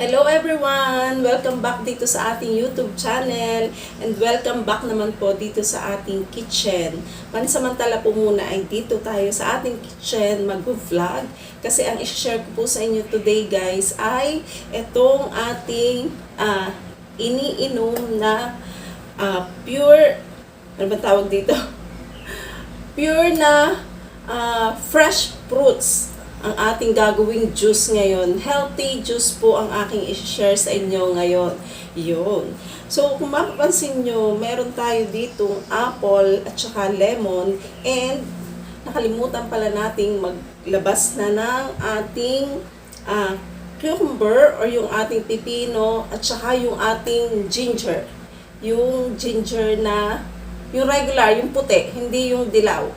Hello everyone! Welcome back dito sa ating YouTube channel and welcome back naman po dito sa ating kitchen. Pansamantala po muna ay dito tayo sa ating kitchen mag-vlog kasi ang i-share ko po sa inyo today guys ay itong ating iniinom na pure, ano ba tawag dito? Pure na fresh fruits ang ating gagawing juice ngayon. Healthy juice po ang aking i-share sa inyo ngayon. Yun. So, kung mapapansin nyo, meron tayo dito apple at saka lemon and nakalimutan pala nating maglabas na ng ating cucumber or yung ating pipino at saka yung ating ginger. Yung ginger na, yung regular, yung puti, hindi yung dilaw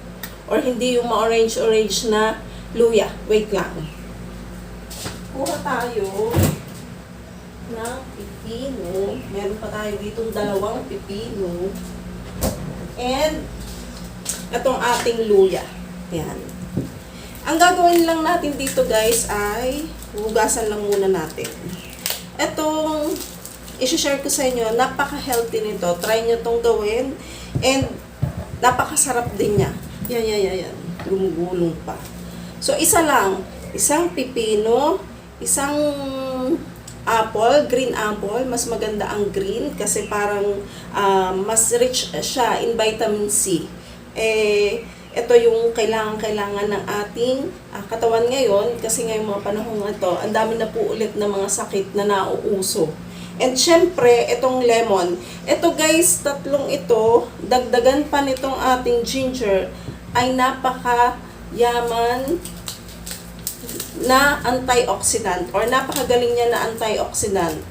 or hindi yung ma-orange-orange na luya. Wait lang. Kuha tayo ng pipino. Meron pa tayo ditong dalawang pipino. And itong ating luya. Ayan. Ang gagawin lang natin dito guys ay hugasan lang muna natin. Itong i-share ko sa inyo, napaka-healthy nito. Try nyo itong gawin. And napakasarap din niya. Yan. Gumugulong pa. So, isa lang. Isang pipino, isang apple, green apple. Mas maganda ang green kasi parang mas rich siya in vitamin C. Ito yung kailangan ng ating katawan ngayon kasi ngayong mga panahon ito, ang dami na po ulit na mga sakit na nauuso. And syempre, itong lemon. Ito guys, tatlong ito, dagdagan pa nitong ating ginger, ay napaka-yaman na antioxidant or napakagaling niya na antioxidant.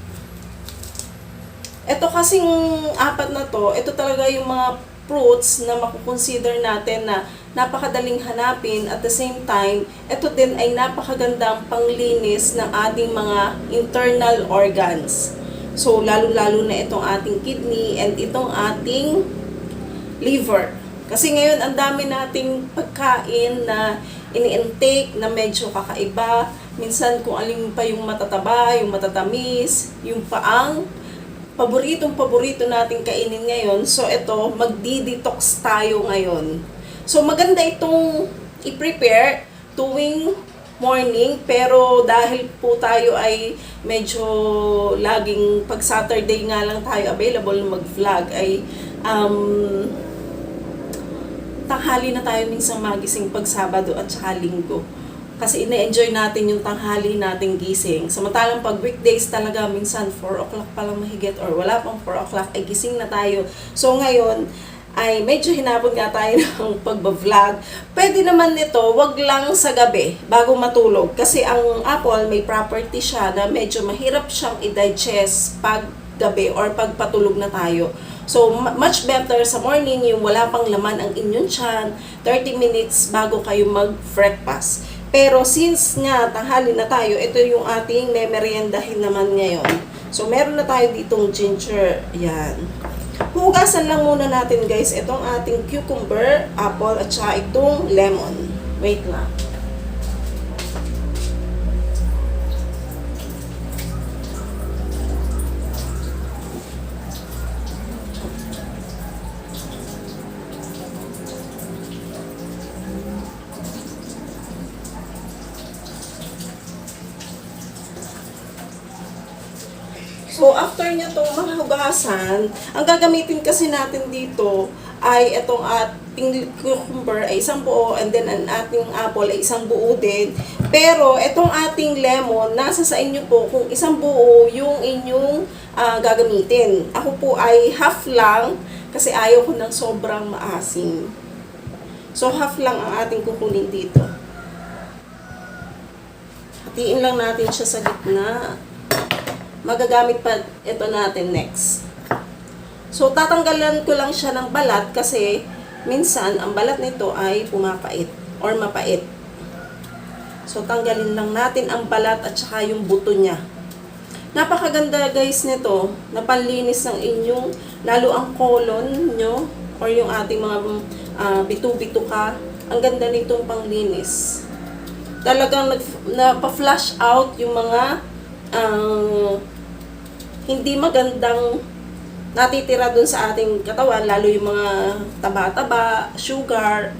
Ito kasing apat na to, ito talaga yung mga fruits na makukonsider natin na napakadaling hanapin at the same time, ito din ay napakagandang panglinis ng ating mga internal organs. So, lalo-lalo na itong ating kidney and itong ating liver. Kasi ngayon, ang dami nating pagkain na ini-intake na medyo kakaiba. Minsan kung alin pa yung matataba, yung matatamis, yung paang paborito nating kainin ngayon. So, ito, magdi-detox tayo ngayon. So, maganda itong i-prepare tuwing morning, pero dahil po tayo ay medyo laging pag Saturday nga lang tayo available mag-vlog ay tanghali na tayo minsan magising pag Sabado at saka Linggo. Kasi ina-enjoy natin yung tanghali nating gising. Samantalang pag weekdays talaga minsan 4 o'clock pa lang mahigit or wala pang 4 o'clock ay gising na tayo. So ngayon ay medyo hinabol nga tayo ng pagba-vlog. Pwede naman nito, wag lang sa gabi bago matulog. Kasi ang apple may property siya na medyo mahirap siyang i-digest pag gabi or pag patulog na tayo. So, much better sa morning yung wala pang laman ang inyong tiyan, 30 minutes bago kayo mag-breakfast. Pero since nga tanghali na tayo, ito yung ating memeryendahin naman ngayon. So, meron na tayo ditong ginger. Yan. Hugasan lang muna natin guys itong ating cucumber, apple, at saka itong lemon. Wait lang. So, after nyo itong mga hugasan, ang gagamitin kasi natin dito ay itong ating cucumber ay isang buo and then ang ating apple ay isang buo din. Pero, itong ating lemon, nasa sa inyo po kung isang buo yung inyong gagamitin. Ako po ay half lang kasi ayaw ko ng sobrang maasim. So, half lang ang ating kukunin dito. Hatiin lang natin siya sa gitna. Magagamit pa ito natin next. So, tatanggalan ko lang siya ng balat kasi minsan ang balat nito ay pumapait or mapait. So, tanggalin lang natin ang balat at saka yung buto niya. Napakaganda guys nito na panlinis ng inyong, lalo ang colon nyo or yung ating mga bitu-bituka. Ang ganda nitong panglinis. Talagang napa-flush out yung mga hindi magandang natitira dun sa ating katawan, lalo yung mga taba-taba, sugar.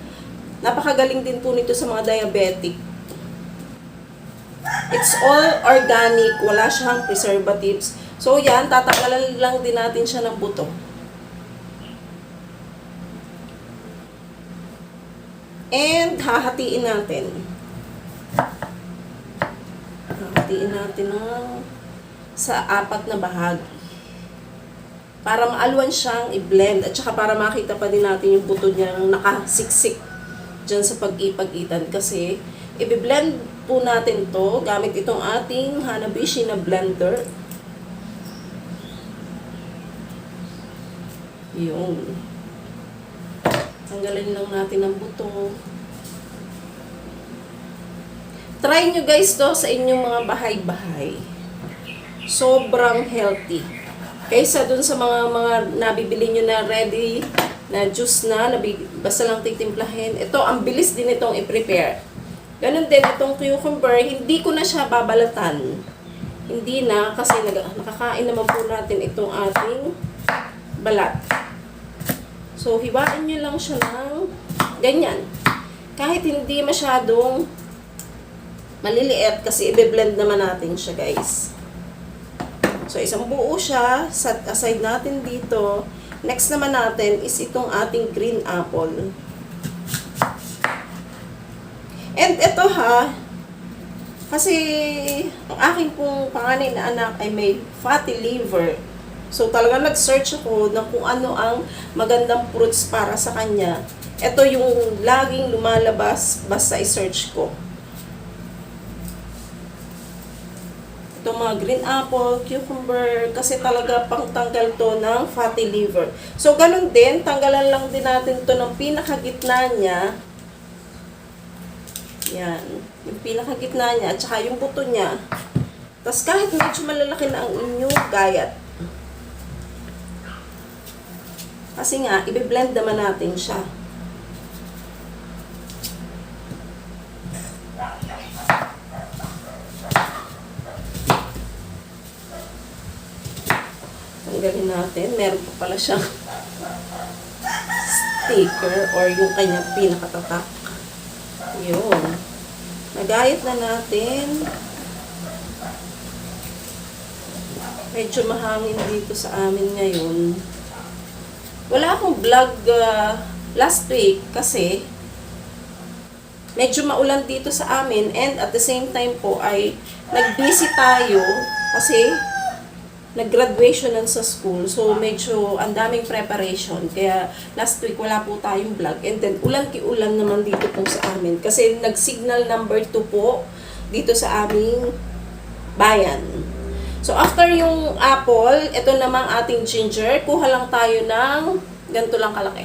Napakagaling din po nito sa mga diabetic. It's all organic, wala siyang preservatives. So yan, tatanggalan lang din natin siya ng buto. And hahatiin natin. Hahatiin natin sa 4 na bahagi. Para maalwan siyang i-blend at saka para makita pa din natin yung buto niya nakasiksik dyan sa pag-ipagitan. Kasi i-blend po natin to gamit itong ating Hanabishi na blender. Yun. Tanggalin lang natin ang buto. Try nyo guys to sa inyong mga bahay-bahay. Sobrang healthy. Kaysa dun sa mga nabibili nyo na ready na juice na, basta lang titimplahin. Ito, ang bilis din itong i-prepare. Ganun din itong cucumber, hindi ko na siya babalatan. Hindi na, kasi nakakain naman po natin itong ating balat. So, hiwain nyo lang siya ng ganyan. Kahit hindi masyadong maliliit, kasi i-blend naman natin siya guys. So, isang buo siya. Set aside natin dito. Next naman natin is itong ating green apple. And ito kasi ang aking pong panganay na anak ay may fatty liver. So, talaga nag-search ako ng kung ano ang magandang fruits para sa kanya. Ito yung laging lumalabas basta i-search ko. Itong mga green apple, cucumber, kasi talaga pangtanggal to ng fatty liver. So, ganun din, tanggalan lang din natin to ng pinakagitna niya. Yan. Yung pinakagitna niya, at saka yung buto niya. Tapos kahit medyo malalaki na ang inyong gayat. Kasi nga, i-blend naman natin siya. Tanggalin natin. Meron pa pala siyang sticker or yung kanyang pinakatatak. Yun. Nagayat na natin. Medyo mahangin dito sa amin ngayon. Wala akong vlog last week kasi medyo maulan dito sa amin and at the same time po ay nag-busy tayo kasi nag-graduation sa school. So medyo ang daming preparation. Kaya last week wala po tayong vlog. And then ulan ki-ulan naman dito po sa amin kasi nag-signal number 2 po dito sa aming bayan. So, after yung apple, ito namang ating ginger. Kuha lang tayo ng ganito lang kalaki.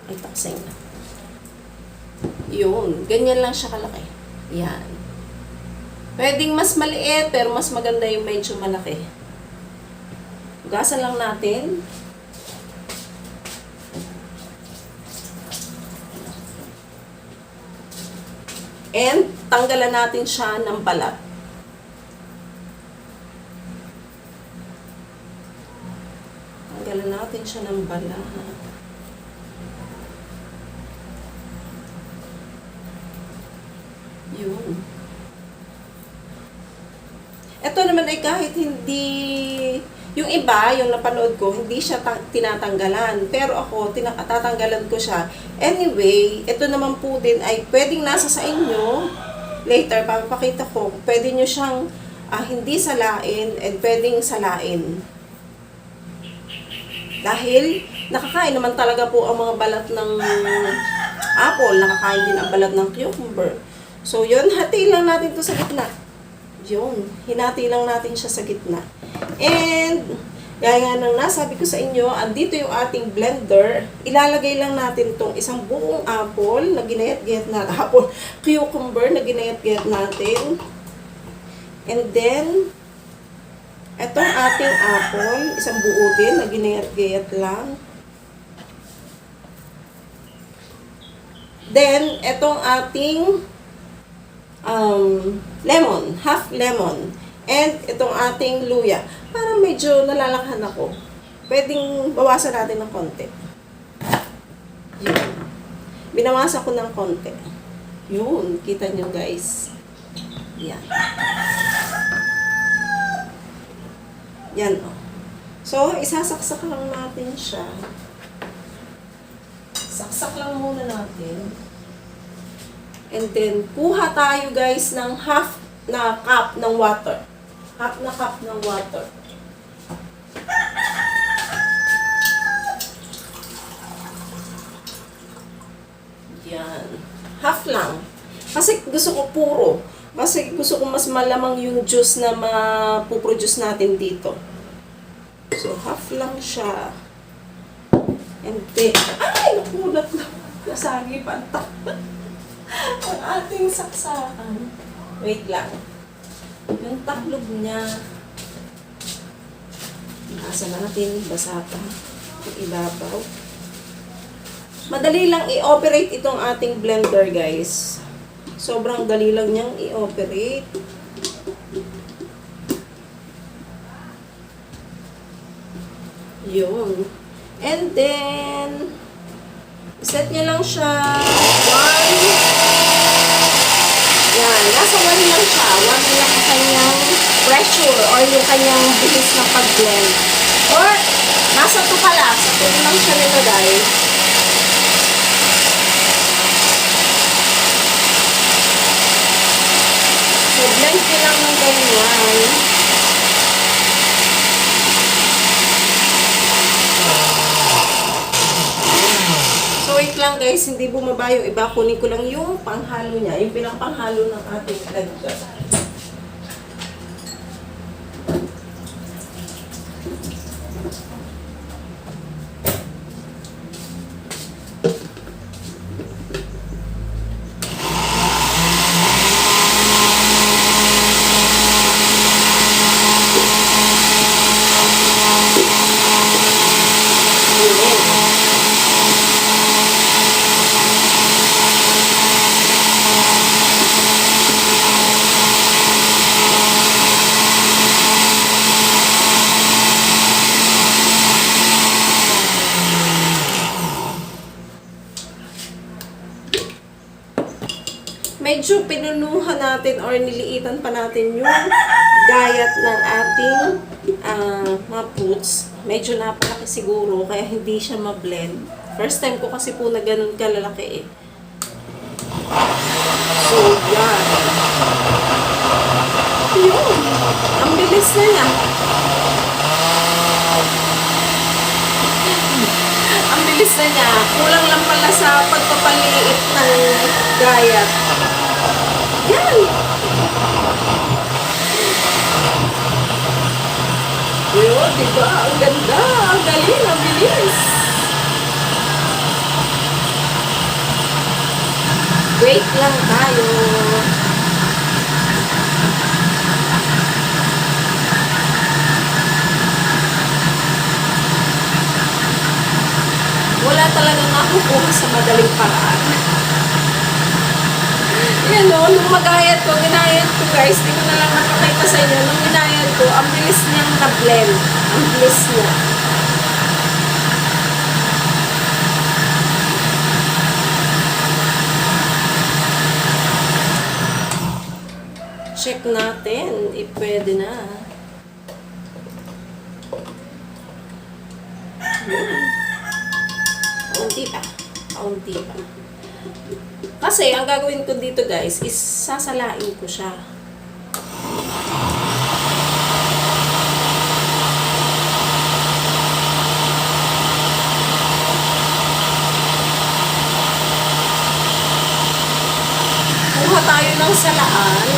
Ay, taksing na. Yun. Ganyan lang siya kalaki. Yan. Pwedeng mas maliit, pero mas maganda yung medyo malaki. Hugasan lang natin. And, tanggalan natin siya ng balat. Tanggalan natin siya ng balat. Yun. Ito naman ay kahit hindi, yung iba, yung napanood ko, hindi siya tinatanggalan. Pero ako, tatanggalan ko siya. Anyway, ito naman po din ay pwedeng nasa sa inyo. Later, papakita ko, pwede nyo siyang hindi salain and pwedeng salain. Dahil nakakain naman talaga po ang mga balat ng apple, nakakain din ang balat ng cucumber. So yun, hati lang natin to sa gitna. Yun, hinati lang natin siya sa gitna. And, gaya nga nang nasabi ko sa inyo, andito yung ating blender. Ilalagay lang natin tong isang buong apple na ginayat-gayat na cucumber na ginayat-gayat natin. And then, etong ating apple, isang buo din na ginayat-gayat lang. Then, etong ating lemon, half lemon. And itong ating luya. Parang medyo nalalakhan ako. Pwedeng bawasan natin ng konti. Yun. Binawasan ko ng konti. Yun. Kita nyo guys. Yan. Yan o. So, isasaksak lang natin siya. Saksak lang muna natin. And then, kuha tayo guys ng half na cup ng water. Half na cup ng water. Yan. Half lang. Kasi gusto ko puro. Kasi gusto ko mas malamang yung juice na mapuproduce natin dito. So, half lang siya. And then, ay, nakulat na. Nasagi pa ang ating saksakan. Wait lang. Yung taklog niya. Nasa natin, basa pa. Yung ibabaw. Madali lang i-operate itong ating blender, guys. Sobrang dali lang niyang i-operate. Yun. And then, set niya lang siya 1. Yan. Nasa 1 lang siya. 1 lang ang kanyang pressure or yung kanyang bilis ng pag-blend. Or, nasa 2 pala. Sa 2 lang siya nilagay. So, blend niya lang ng ganyan. So, wait lang guys, hindi bumaba yung iba. Kunin ko lang yung panghalo niya. Yung pinangpanghalo ng ating blender. Medyo pinunuhan natin or niliitan pa natin yung gayat ng ating mga fruits. Medyo napalaki siguro, kaya hindi siya ma-blend. First time ko kasi po na ganun kalalaki eh. So, yan. Yun. Ang bilis na niya. Ang bilis na niya. Kulang lang pala sa pagpapaliit ng gayat. Yan! Yun, diba? Ang ganda! Ang galing! Ang bilis! Wait lang tayo. Wala talagang nakukuha sa madaling paraan. Yan o, nung magayat ko, ginayat ko guys, di ko na lang nakakita sa inyo, nung ginayat ko, ang bilis niyang na-blend. Ang bilis niya. Check natin, pwede na. Kaunti pa. Kaunti pa. Kasi, ang gagawin ko dito guys, is sasalain ko siya. Kuha tayo ng salaan.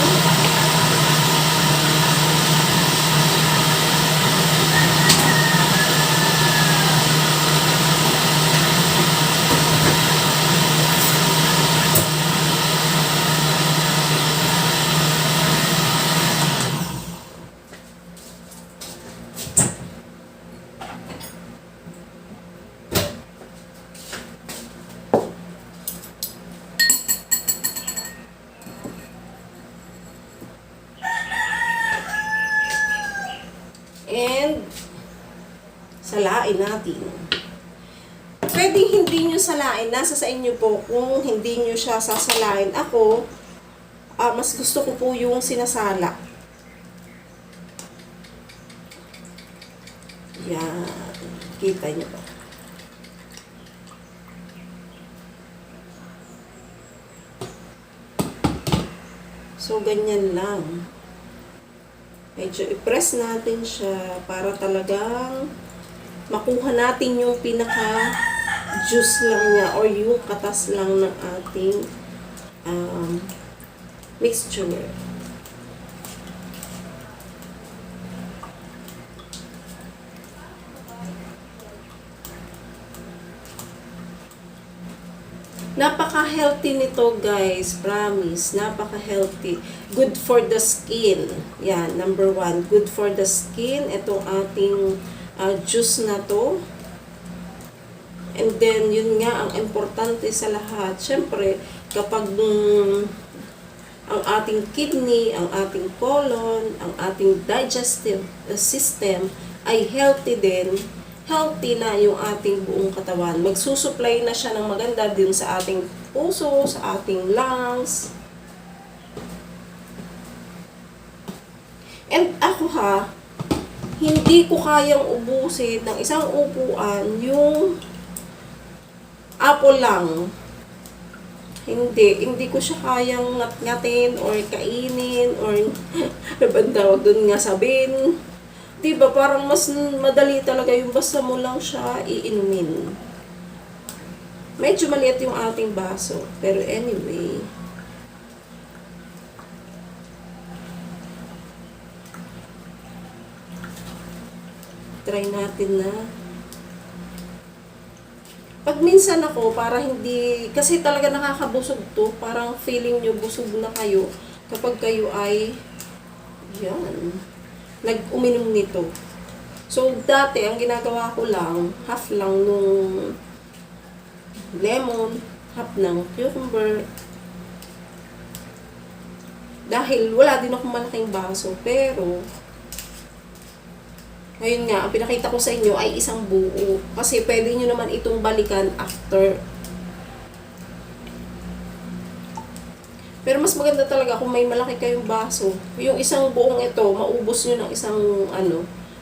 Salain natin. Pwedeng hindi nyo salain. Nasa sa inyo po kung hindi nyo siya sasalain. Ako, mas gusto ko po yung sinasala. Yan. Kita nyo ba? So, ganyan lang. Medyo i-press natin siya para talagang makuha natin yung pinaka-juice lang niya or yung katas lang ng ating mixture. Napaka-healthy nito guys, promise. Napaka-healthy. Good for the skin. Yan, number 1. Good for the skin. Itong ating juice na to. And then, yun nga, ang importante sa lahat. Siyempre, kapag ang ating kidney, ang ating colon, ang ating digestive system ay healthy din, healthy na yung ating buong katawan. Magsusupply na siya ng maganda din sa ating puso, sa ating lungs. And ako hindi ko kayang ubusin ng isang upuan yung apple lang. Hindi ko siya kayang ngat-ngatin or kainin or nabandawag dun nga sabihin. Diba, parang mas madali talaga yung basta mo lang siya iinumin. Medyo maliit yung ating baso. Pero anyway. Try natin na. Pag minsan ako, para hindi, kasi talaga nakakabusog to. Parang feeling nyo busog na kayo kapag kayo ay, yan, nag-uminom nito. So, dati, ang ginagawa ko lang, half lang nung lemon, half ng cucumber. Dahil wala din akong malaking baso. Pero, ngayon nga, ang pinakita ko sa inyo ay isang buo. Kasi pwede nyo naman itong balikan after. Pero mas maganda talaga kung may malaki kayong baso. Yung isang buong ito, maubos nyo ng isang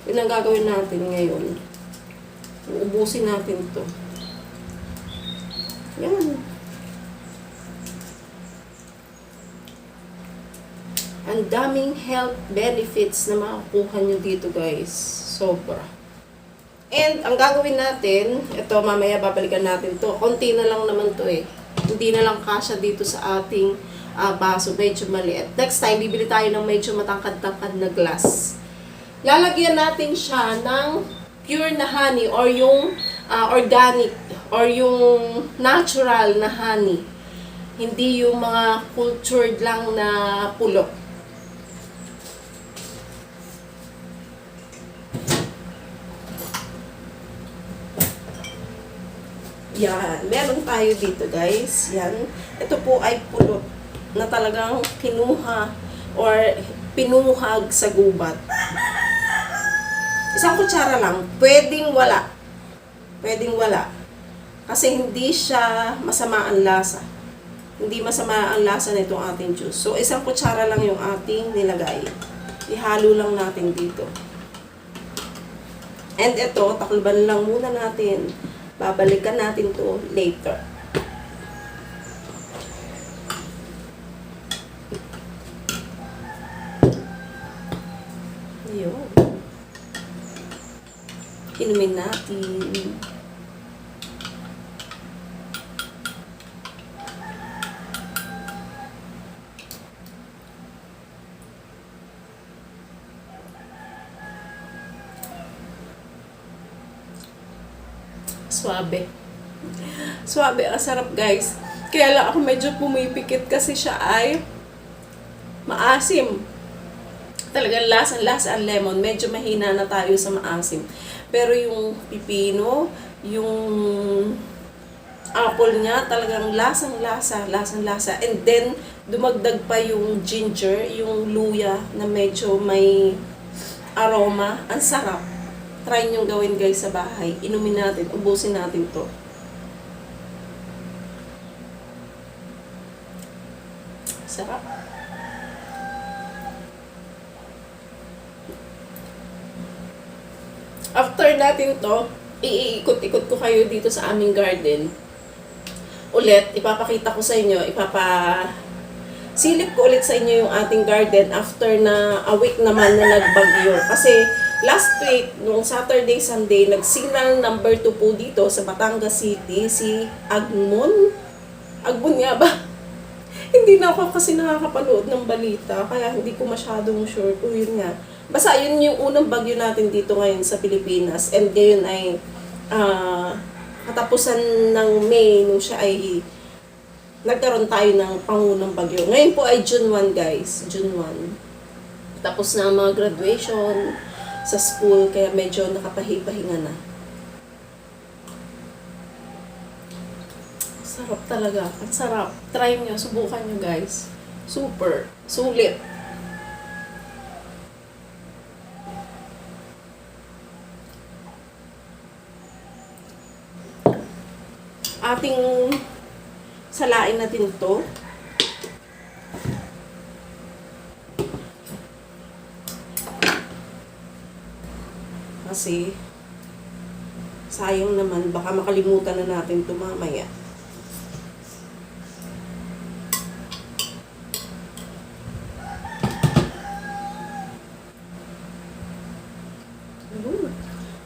yun ang gagawin natin ngayon. Uubusin natin to. Yan. Ang daming health benefits na makukuha nyo dito guys. Sobra. And ang gagawin natin, ito mamaya babalikan natin to. Konti na lang naman to eh. Hindi na lang kasya dito sa ating baso, medyo maliit. Next time, bibili tayo ng medyo matangkad-tangkad na glass. Lalagyan natin siya ng pure na honey or yung organic or yung natural na honey. Hindi yung mga cultured lang na pulok. Yan. Meron tayo dito guys. Yan. Ito po ay pulot na talagang kinuha or pinuhag sa gubat. Isang kutsara lang. Pwedeng wala. Pwedeng wala. Kasi hindi siya masama ang lasa. Hindi masama ang lasa nitong ating juice. So, isang kutsara lang yung ating nilagay. Ihalo lang natin dito. And ito, takluban lang muna natin. Babalikan natin to later. Yun. Inumin natin. Swabe. Swabe, ang sarap guys. Kaya lang ako medyo pumipikit kasi siya ay maasim. Talagang lasa ang lemon. Medyo mahina na tayo sa maasim. Pero yung pipino, yung apple niya, talagang lasang-lasa. And then, dumagdag pa yung ginger, yung luya na medyo may aroma. Ang sarap. Try nyo gawin guys sa bahay. Inumin natin, ubusin natin to. Sarap. After natin to, iikot-ikot ko kayo dito sa aming garden. Ulit, ipapakita ko sa inyo, silip ko ulit sa inyo yung ating garden after na a week naman na nagbagyo. Kasi last week, nung Saturday, Sunday, nag-signal number 2 po dito sa Batangas City, si Agmon. Agmon nga ba? Hindi na ako kasi nakakapanood ng balita, kaya hindi ko masyadong sure kung yun nga. Basta yun yung unang bagyo natin dito ngayon sa Pilipinas. And ngayon ay katapusan ng May, nung siya ay nagkaroon tayo ng pangunang bagyo. Ngayon po ay June 1 guys, June 1. Tapos na ang mga graduation sa school, kaya medyo nakapahipahinga na. Sarap talaga, ang sarap. Try nyo, subukan nyo guys. Super, sulit. Ating salain natin to. Kasi sayang naman, baka makalimutan na natin ito mamaya.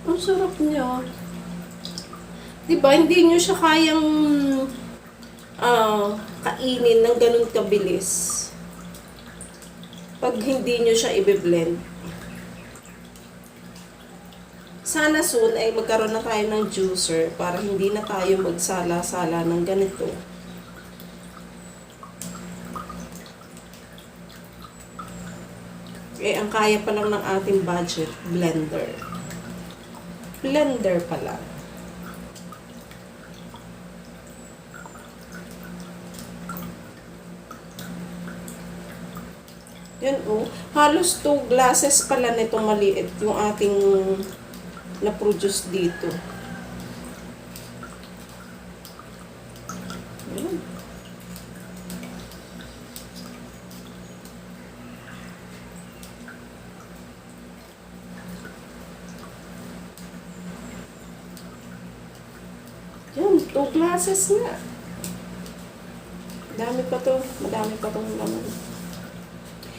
Ang sarap niya. Diba, hindi nyo siya kayang kainin ng ganun kabilis pag hindi nyo siya i-blend. Sana soon ay magkaroon na tayo ng juicer para hindi na tayo magsala-sala ng ganito. Ang kaya pa lang ng ating budget, blender. Blender pala. Yan halos 2 glasses pala nito maliit yung ating na-produce dito. Yan. Yan, 2 glasses nga. Madami pa tong laman.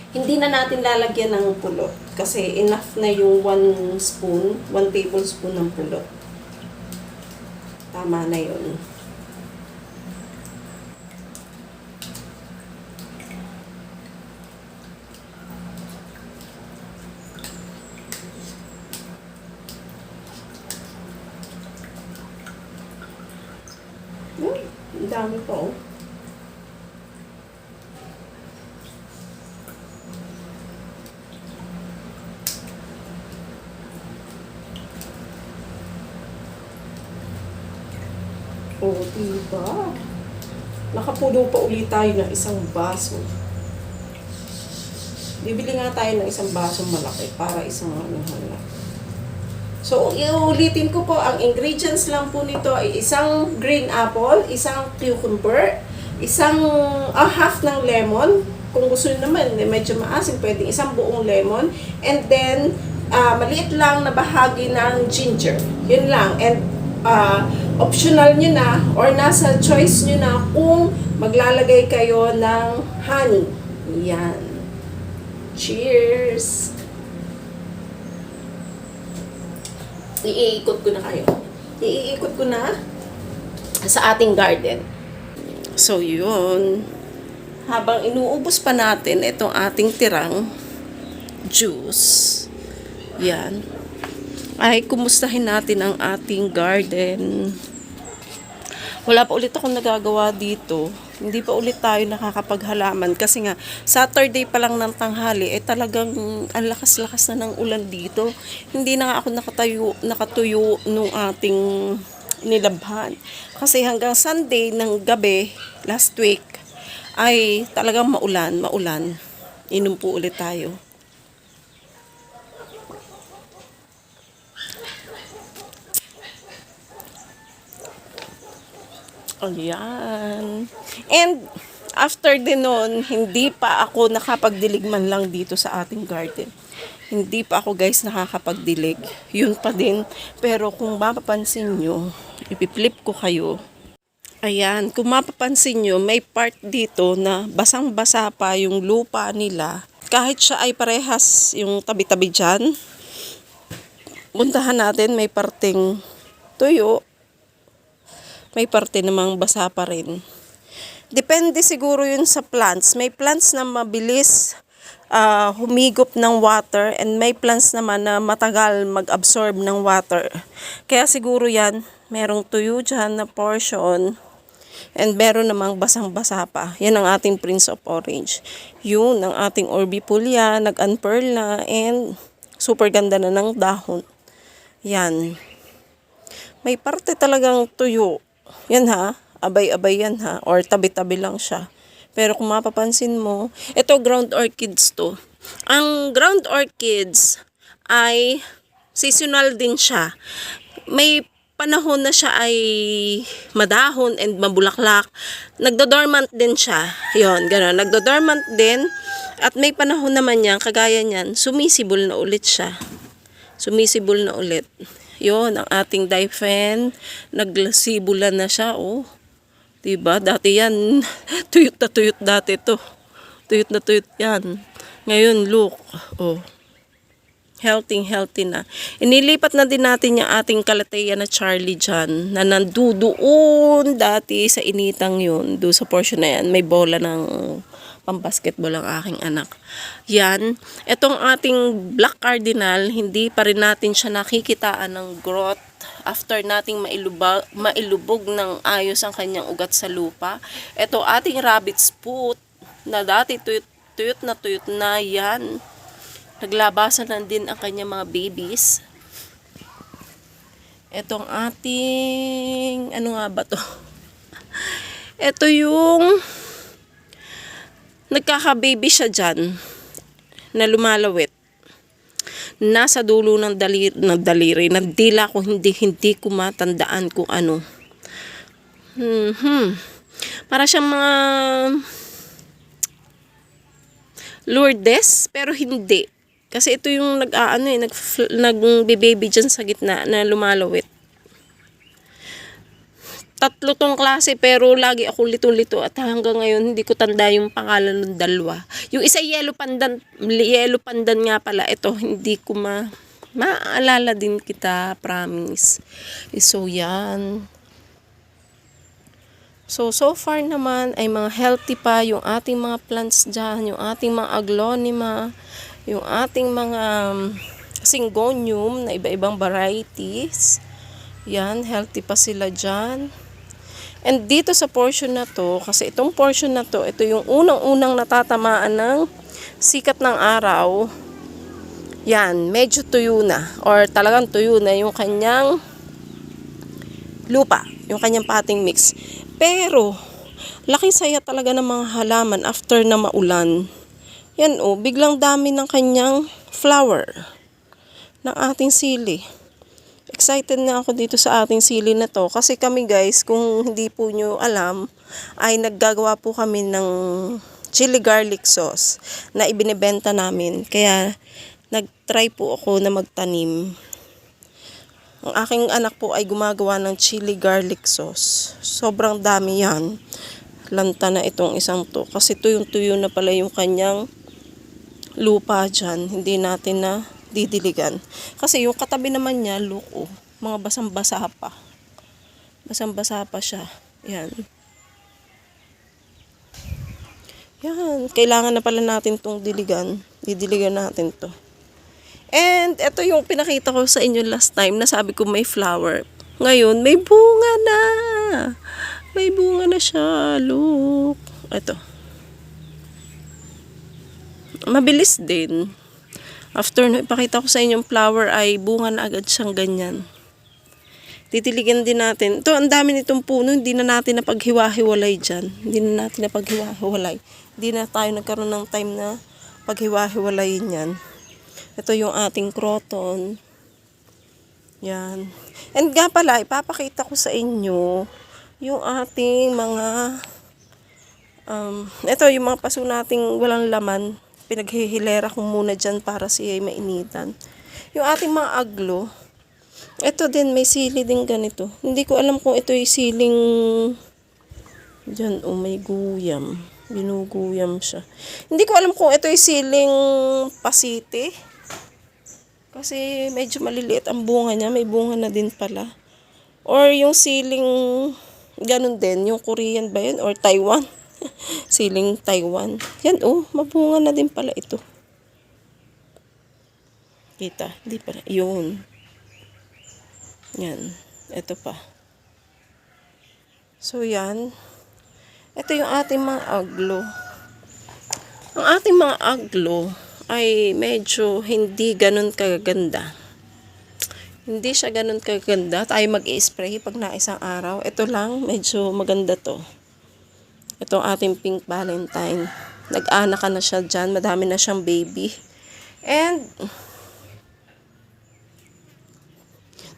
Hindi na natin lalagyan ng pulot kasi enough na yung 1 tablespoon ng pulot. Tama na yun. Ang dami pa diba? Nakapuno pa ulit tayo ng isang baso. Bibili nga tayo ng isang baso malaki para isang hala. So, iulitin ko po, ang ingredients lang po nito ay isang green apple, isang cucumber, isang half ng lemon. Kung gusto nyo naman, medyo maasim, pwedeng isang buong lemon. And then, maliit lang na bahagi ng ginger. Yun lang. And optional nyo na or nasa choice nyo na kung maglalagay kayo ng honey. Yan. Cheers! Iikot ko na kayo. Iikot ko na sa ating garden. So, yun. Habang inuubos pa natin itong ating tirang juice. Yan. Ay, kumustahin natin ang ating garden. Wala pa ulit akong nagagawa dito. Hindi pa ulit tayo nakakapaghalaman. Kasi nga, Saturday pa lang ng tanghali, talagang ang lakas-lakas na ng ulan dito. Hindi na nga ako nakatuyo nung ating nilabhan. Kasi hanggang Sunday ng gabi, last week, ay talagang maulan. Inom po ulit tayo. Ayan. And after din nun, hindi pa ako nakapagdilig man lang dito sa ating garden. Hindi pa ako guys nakakapagdilig. Yun pa din. Pero kung mapapansin nyo, ipiflip ko kayo. Ayan, kung mapapansin nyo, may part dito na basang-basa pa yung lupa nila. Kahit siya ay parehas yung tabi-tabi dyan, puntahan natin, may parteng tuyo. May parte namang basa pa rin. Depende siguro yun sa plants. May plants na mabilis humigop ng water and may plants naman na matagal mag-absorb ng water. Kaya siguro yan, merong tuyo dyan na portion and meron namang basang-basa pa. Yan ang ating Prince of Orange. Yun, ang ating Orbifolia, nag-unpearl na and super ganda na ng dahon. Yan. May parte talagang tuyo. Yan ha, abay-abay yan ha, or tabi-tabi lang siya. Pero kung mapapansin mo, ito ground orchids to. Ang ground orchids ay seasonal din siya. May panahon na siya ay madahon and mabulaklak. Nagdo-dormant din siya. Yon, gano'n. Nagdo-dormant din. At may panahon naman yan, kagaya niyan, sumisibol na ulit siya. Sumisibol na ulit. Yon, ang ating Diphen. Naglasibulan na siya, oh. Diba? Dati yan, tuyot na tuyot dati to. Tuyot na tuyot yan. Ngayon, look. Oh. Healthy na. Inilipat na din natin yung ating Calathea na Charlie dyan. Na nandudoon dati sa initang yun. Doon sa portion na yan. May bola ng pambasketball ang aking anak. Yan. Itong ating Black Cardinal, hindi pa rin natin siya nakikitaan ng growth. After nating mailubog ng ayos ang kanyang ugat sa lupa. Ito ating rabbit's foot na dati tuyot na yan. Naglabasan na din ang kanyang mga babies. Itong ating, ano nga ba to? Ito yung nagkaka-baby siya dyan na lumalawit. Nasa dulo ng daliri, ng dila ko, hindi ko matandaan kung ano. Para siyang mga Lourdes, pero hindi. Kasi ito yung nagbe-baby dyan sa gitna na lumalawit. Tatlo tong klase pero lagi ako lito-lito at hanggang ngayon hindi ko tanda yung pangalan ng dalawa. Yung isa yellow pandan nga pala. Ito hindi ko maalala din kita, promise. So yan. So far naman ay mga healthy pa yung ating mga plants dyan, yung ating mga aglonema, yung ating mga syngonium na iba-ibang varieties. Yan, healthy pa sila dyan. And dito sa portion na to, kasi itong portion na to, ito yung unang-unang natatamaan ng sikat ng araw. Yan, medyo tuyo na. Or talagang tuyo na yung kanyang lupa, yung kanyang potting mix. Pero, laking saya talaga ng mga halaman after na maulan. Yan oh, biglang dami ng kanyang flower ng ating sili. Excited na ako dito sa ating sili na to. Kasi kami guys, kung hindi po nyo alam, ay naggagawa po kami ng chili garlic sauce na ibinebenta namin. Kaya nag-try po ako na magtanim. Ang aking anak po ay gumagawa ng chili garlic sauce. Sobrang dami yan. Lanta na itong isang to. Kasi tuyong-tuyo na pala yung kanyang lupa dyan. Hindi natin na didiligan. Kasi yung katabi naman niya, look, oh, mga basang-basa pa. Basang-basa pa siya. Yan. Yan. Kailangan na pala natin tong diligan. Didiligan natin to. And ito yung pinakita ko sa inyo last time na sabi ko may flower. Ngayon, may bunga na. May bunga na siya. Look. Ito. Mabilis din. After na ipakita ko sa inyong flower ay bunga na agad siyang ganyan. Titiligan din natin. Ito, ang dami nitong puno. Hindi na natin napaghiwa-hiwalay dyan. Hindi na natin napaghiwa-hiwalay. Hindi na tayo nagkaroon ng time na paghiwa-hiwalayin yan. Ito yung ating croton. Yan. And nga pala, ipapakita ko sa inyo yung ating mga ito yung mga paso nating walang laman. Pinaghihilera ko muna dyan para siya ay mainitan. Yung ating mga aglo, ito din may sili din ganito. Hindi ko alam kung ito yung siling dyan, may guyam. Binuguyam siya. Hindi ko alam kung ito yung siling pasite. Kasi medyo maliliit ang bunga niya. May bunga na din pala. Or yung siling, ganun din. Yung Korean ba yun? Or Taiwan? Siling Taiwan. Yan, mabunga na din pala ito. Kita? Hindi pala. Yun. Yan. Ito pa. So, yan. Ito yung ating mga aglo. Ang ating mga aglo ay medyo hindi ganun kaganda. Hindi siya ganun kaganda. Tayo mag-i-spray pag na isang araw. Ito lang, medyo maganda to. Itong ating pink valentine. Nag-anak na siya dyan. Madami na siyang baby. And,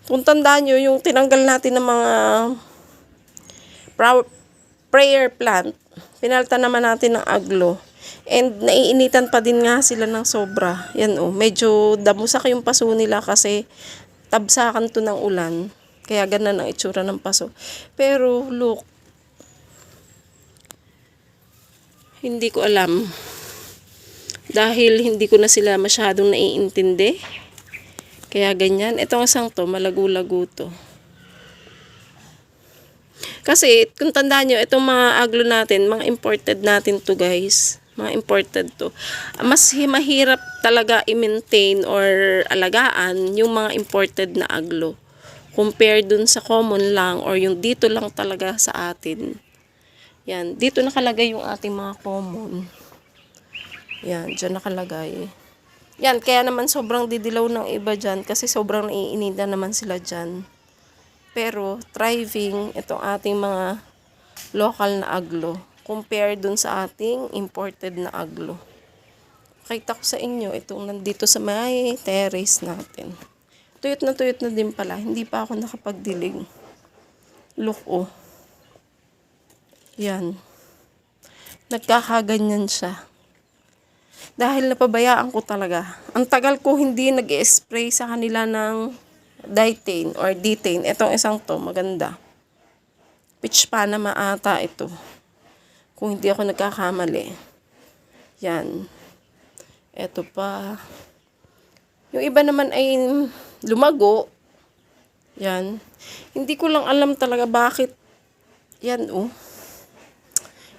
kung tandaan nyo, yung tinanggal natin ng mga prayer plant, pinalitan naman natin ng aglo. And naiinitan pa din nga sila ng sobra. Yan medyo damusak yung paso nila kasi tabsakan to ng ulan. Kaya ganun ang itsura ng paso. Pero look, hindi ko alam. Dahil hindi ko na sila masyadong naiintindi. Kaya ganyan. Itong isang to, malago-lago to. Kasi, kung tandaan nyo, itong mga aglo natin, mga imported natin to guys. Mga imported to. Mas mahirap talaga i-maintain or alagaan yung mga imported na aglo. Compare dun sa common lang or yung dito lang talaga sa atin. Yan. Dito nakalagay yung ating mga common. Yan. Dyan nakalagay. Yan. Kaya naman sobrang didilaw ng iba dyan kasi sobrang naiinida naman sila dyan. Pero, thriving, itong ating mga local na aglo. Compare dun sa ating imported na aglo. Pakita ko sa inyo, itong nandito sa may terrace natin. Tuyot na din pala. Hindi pa ako nakapagdilig. Look, Yan. Nagkakaganyan siya. Dahil napabayaan ko talaga. Ang tagal ko hindi nag-spray sa kanila ng Ditane or Ditane. Itong isang to, maganda. Peach Panama ata ito. Kung hindi ako nagkakamali. Yan. Ito pa. Yung iba naman ay lumago. Yan. Hindi ko lang alam talaga bakit. Yan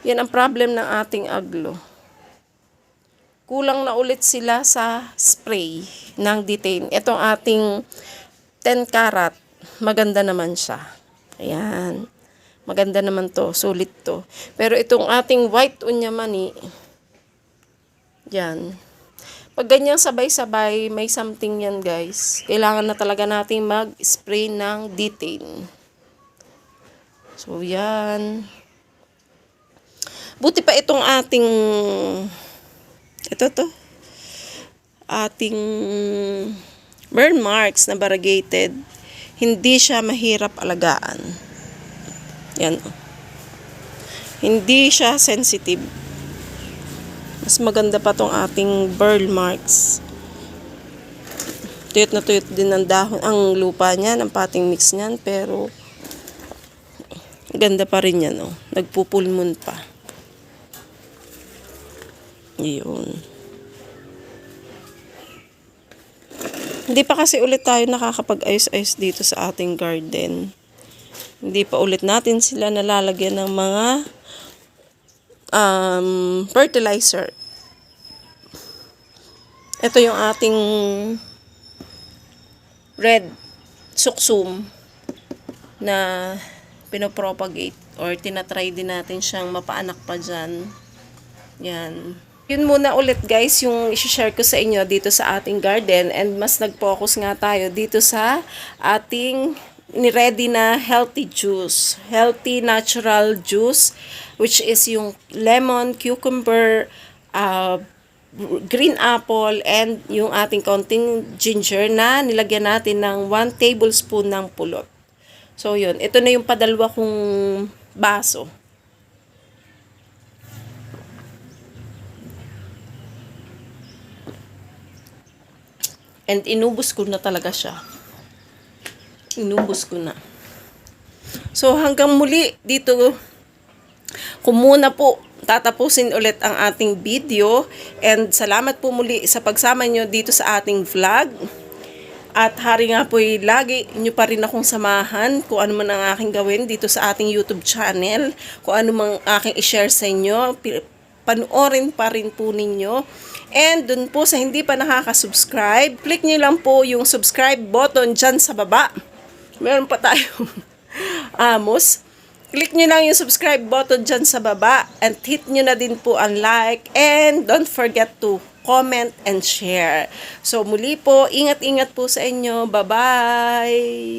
Yan ang problem ng ating aglo. Kulang na ulit sila sa spray ng Ditane. Itong ating 10 karat, maganda naman siya. Ayan. Maganda naman to. Sulit to. Pero itong ating white unyamani, yan. Pag ganyang sabay-sabay, may something yan guys. Kailangan na talaga natin mag-spray ng Ditane. So, yan. Buti pa itong ating, ating burn marks na variegated, hindi siya mahirap alagaan. Yan. Hindi siya sensitive. Mas maganda pa tong ating burn marks. Tuyot na tuyot din ang dahon, ang lupa niyan, ang potting mix niyan, pero ganda pa rin yan, Nagpupulmon pa. Yun. Hindi pa kasi ulit tayo nakakapag-ayos-ayos dito sa ating garden. Hindi pa ulit natin sila nalalagyan ng mga fertilizer. Ito yung ating red suksum na pinopropagate or tinatry din natin siyang mapaanak pa dyan. Yan. Yun muna ulit guys yung i-share ko sa inyo dito sa ating garden, and mas nag-focus nga tayo dito sa ating ni-ready na healthy juice. Healthy natural juice, which is yung lemon, cucumber, green apple, and yung ating konting ginger na nilagyan natin ng 1 tablespoon ng pulot. So yun, ito na yung padalwa kong baso. And inubos ko na talaga siya. Inubos ko na. So hanggang muli dito ko muna po tatapusin ulit ang ating video. And salamat po muli sa pagsama nyo dito sa ating vlog. At hari nga po lagi nyo pa rin akong samahan kung ano man ang aking gawin dito sa ating YouTube channel. Kung ano man aking i-share sa inyo, panoorin pa rin po ninyo. And dun po sa hindi pa nakaka-subscribe, click nyo lang po yung subscribe button dyan sa baba. Meron pa tayong amos. Click nyo lang yung subscribe button dyan sa baba and hit nyo na din po ang like and don't forget to comment and share. So muli po, ingat-ingat po sa inyo. Bye-bye!